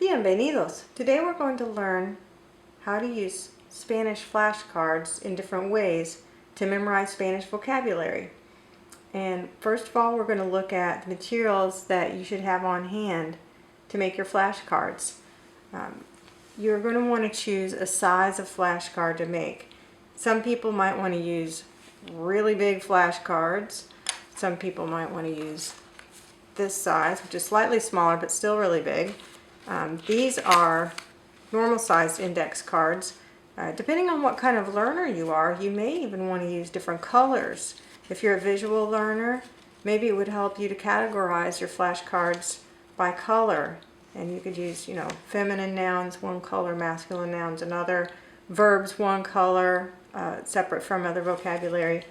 Bienvenidos! Today we're going to learn how to use Spanish flashcards in different ways to memorize Spanish vocabulary. And first of all, we're going to look at the materials that you should have on hand to make your flashcards. You're going to want to choose a size of flashcard to make. Some people might want to use really big flashcards. Some people might want to use this size, which is slightly smaller but still really big. These are normal sized index cards. Depending on what kind of learner you are, you may even want to use different colors. If you're a visual learner, maybe it would help you to categorize your flashcards by color. And you could use, feminine nouns, one color, masculine nouns, another, verbs, one color, separate from other vocabulary.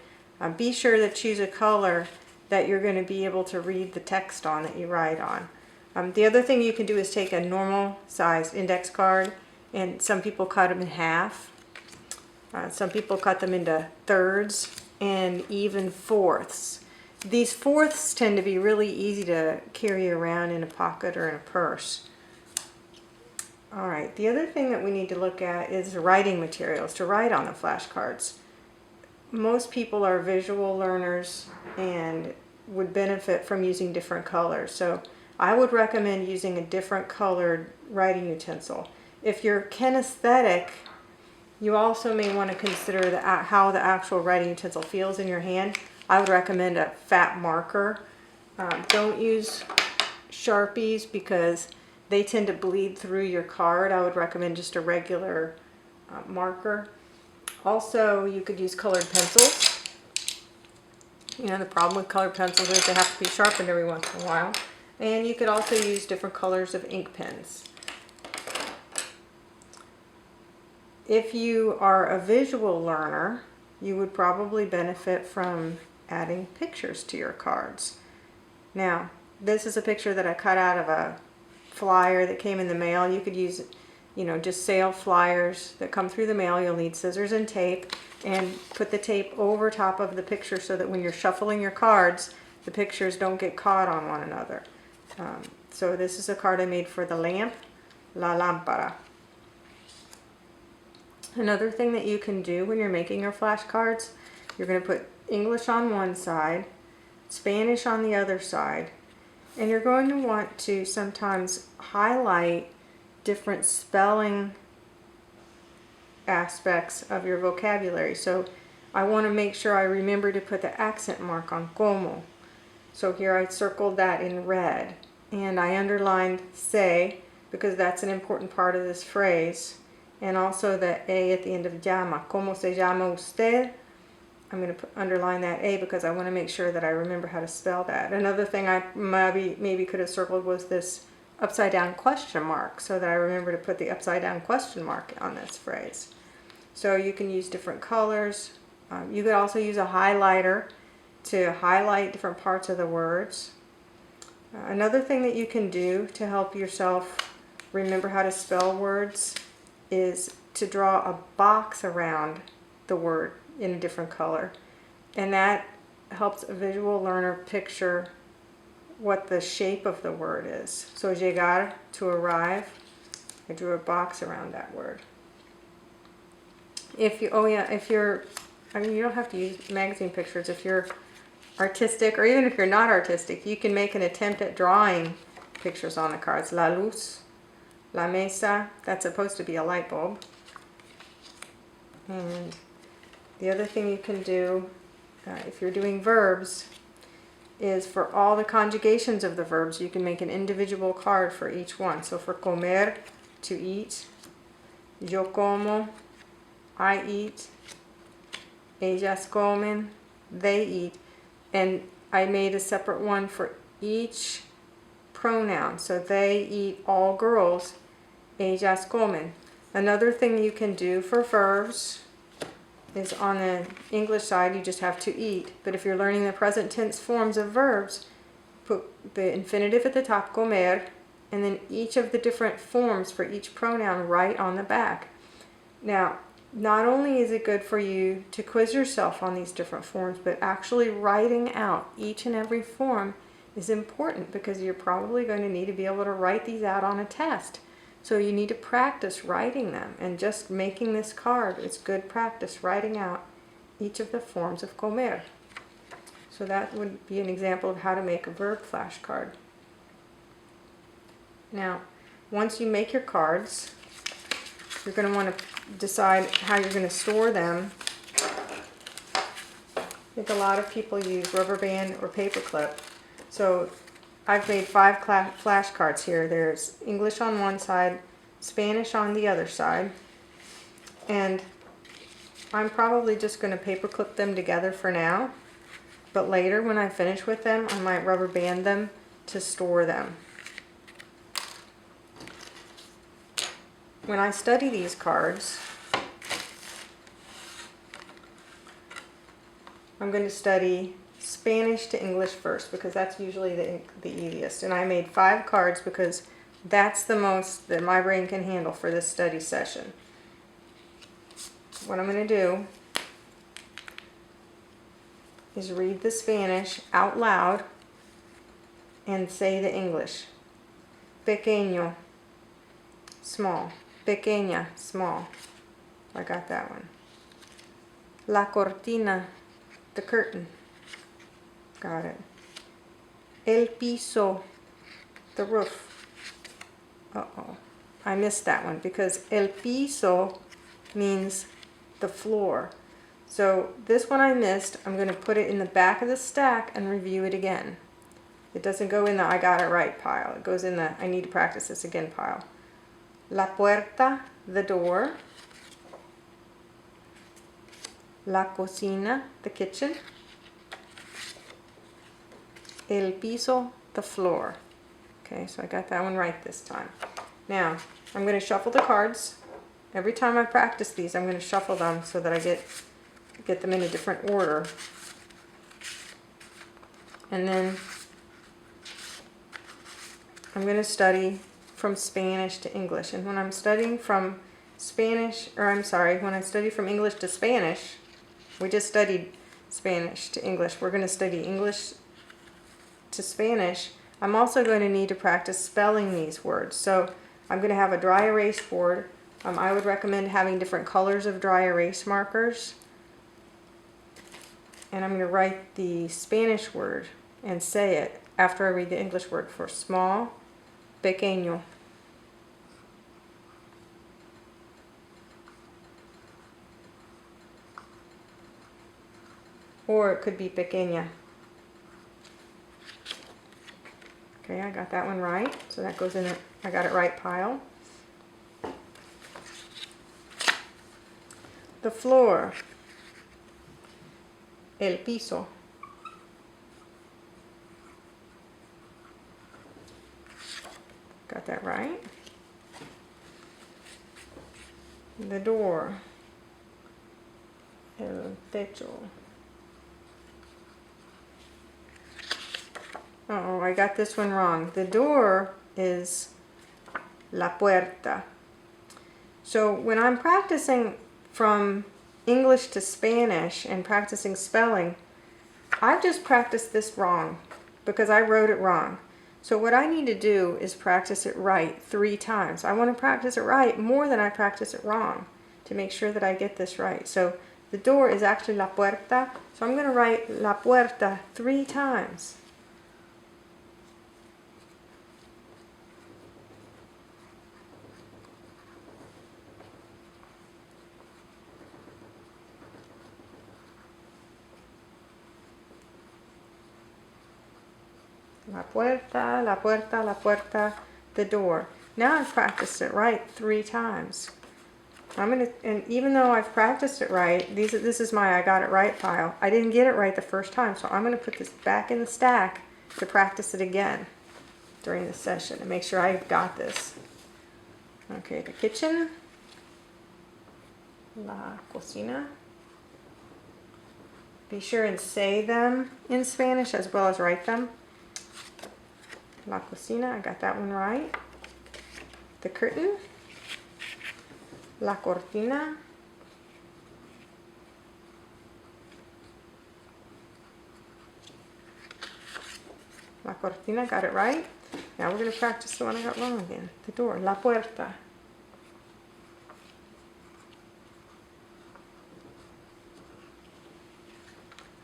Be sure to choose a color that you're going to be able to read the text on that you write on. The other thing you can do is take a normal sized index card, and some people cut them in half. Some people cut them into thirds and even fourths. These fourths tend to be really easy to carry around in a pocket or in a purse. Alright, the other thing that we need to look at is writing materials to write on the flashcards. Most people are visual learners and would benefit from using different colors. So I would recommend using a different colored writing utensil. If you're kinesthetic, you also may want to consider how the actual writing utensil feels in your hand. I would recommend a fat marker. Don't use Sharpies because they tend to bleed through your card. I would recommend just a regular marker. Also, you could use colored pencils. The problem with colored pencils is they have to be sharpened every once in a while. And you could also use different colors of ink pens. If you are a visual learner, you would probably benefit from adding pictures to your cards. Now, this is a picture that I cut out of a flyer that came in the mail. You could use, just sale flyers that come through the mail. You'll need scissors and tape, and put the tape over top of the picture so that when you're shuffling your cards, the pictures don't get caught on one another. So this is a card I made for the lamp, la lámpara. Another thing that you can do when you're making your flashcards, you're going to put English on one side, Spanish on the other side, and you're going to want to sometimes highlight different spelling aspects of your vocabulary. So I want to make sure I remember to put the accent mark on como. So here I circled that in red, and I underlined se because that's an important part of this phrase, and also the a at the end of llama. ¿Cómo se llama usted? I'm going to underline that a because I want to make sure that I remember how to spell that. Another thing I maybe could have circled was this upside down question mark, so that I remember to put the upside down question mark on this phrase. So you can use different colors. You could also use a highlighter to highlight different parts of the words. Another thing that you can do to help yourself remember how to spell words is to draw a box around the word in a different color. And that helps a visual learner picture what the shape of the word is. So llegar, to arrive, I drew a box around that word. You don't have to use magazine pictures. If you're artistic, or even if you're not artistic, you can make an attempt at drawing pictures on the cards. La luz, la mesa, that's supposed to be a light bulb. And the other thing you can do, if you're doing verbs, is for all the conjugations of the verbs, you can make an individual card for each one. So for comer, to eat, yo como, I eat, ellas comen, they eat. And I made a separate one for each pronoun. So they eat, all girls, ellas comen. Another thing you can do for verbs is on the English side, you just have to eat. But if you're learning the present tense forms of verbs, put the infinitive at the top, comer, and then each of the different forms for each pronoun right on the back. Now, not only is it good for you to quiz yourself on these different forms, but actually writing out each and every form is important because you're probably going to need to be able to write these out on a test. So you need to practice writing them, and just making this card is good practice, writing out each of the forms of comer. So that would be an example of how to make a verb flashcard. Now, once you make your cards, you're going to want to decide how you're going to store them. I think a lot of people use rubber band or paper clip. So I've made 5 flashcards here. There's English on one side, Spanish on the other side, and I'm probably just going to paper clip them together for now, but later when I finish with them, I might rubber band them to store them. When I study these cards, I'm going to study Spanish to English first, because that's usually the easiest. And I made 5 cards because that's the most that my brain can handle for this study session. What I'm going to do is read the Spanish out loud and say the English. Pequeño, small. Pequeña, small. I got that one. La cortina, the curtain. Got it. El piso, the roof. Uh-oh. I missed that one because el piso means the floor. So this one I missed. I'm going to put it in the back of the stack and review it again. It doesn't go in the I got it right pile. It goes in the I need to practice this again pile. La puerta, the door. La cocina, the kitchen. El piso, the floor. Okay, so I got that one right this time. Now, I'm going to shuffle the cards. Every time I practice these, I'm going to shuffle them so that I get them in a different order. And then I'm going to study from Spanish to English. And when I'm studying from when I study from English to Spanish, we just studied Spanish to English. We're going to study English to Spanish. I'm also going to need to practice spelling these words. So I'm going to have a dry erase board. I would recommend having different colors of dry erase markers. And I'm going to write the Spanish word and say it after I read the English word. For small, pequeño. Or it could be pequeña. Okay, I got that one right. So that goes in the I got it right pile. The floor. El piso. Got that right. The door. El techo. Uh-oh, I got this one wrong. The door is la puerta. So when I'm practicing from English to Spanish and practicing spelling, I've just practiced this wrong because I wrote it wrong. So what I need to do is practice it right 3 times. I want to practice it right more than I practice it wrong to make sure that I get this right. So the door is actually la puerta. So I'm going to write la puerta 3 times. La puerta, la puerta, la puerta, the door. Now I've practiced it right 3 times. And even though I've practiced it right, this is my I got it right pile. I didn't get it right the first time, so I'm going to put this back in the stack to practice it again during the session and make sure I've got this. Okay, the kitchen, la cocina. Be sure and say them in Spanish as well as write them. La cocina, I got that one right. The curtain. La cortina. La cortina, got it right. Now we're going to practice the one I got wrong again. The door, la puerta.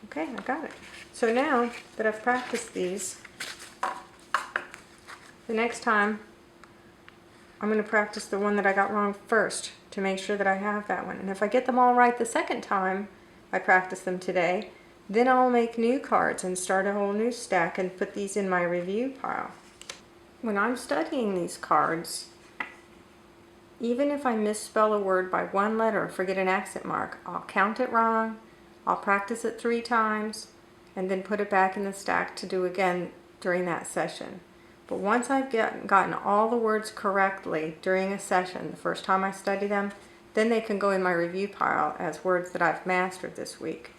Okay, I got it. So now that I've practiced these, the next time I'm going to practice the one that I got wrong first to make sure that I have that one. And if I get them all right the second time I practice them today, then I'll make new cards and start a whole new stack and put these in my review pile. When I'm studying these cards, even if I misspell a word by one letter or forget an accent mark, I'll count it wrong, I'll practice it 3 times, and then put it back in the stack to do again during that session. But once I've gotten all the words correctly during a session, the first time I study them, then they can go in my review pile as words that I've mastered this week.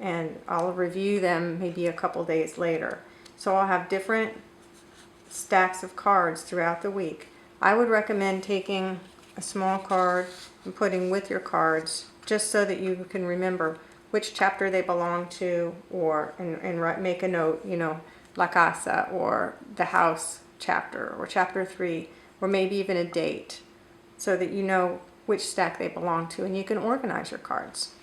And I'll review them maybe a couple days later. So I'll have different stacks of cards throughout the week. I would recommend taking a small card and putting with your cards just so that you can remember which chapter they belong to, or and make a note, you know, La Casa or the house chapter or chapter 3, or maybe even a date, so that you know which stack they belong to and you can organize your cards.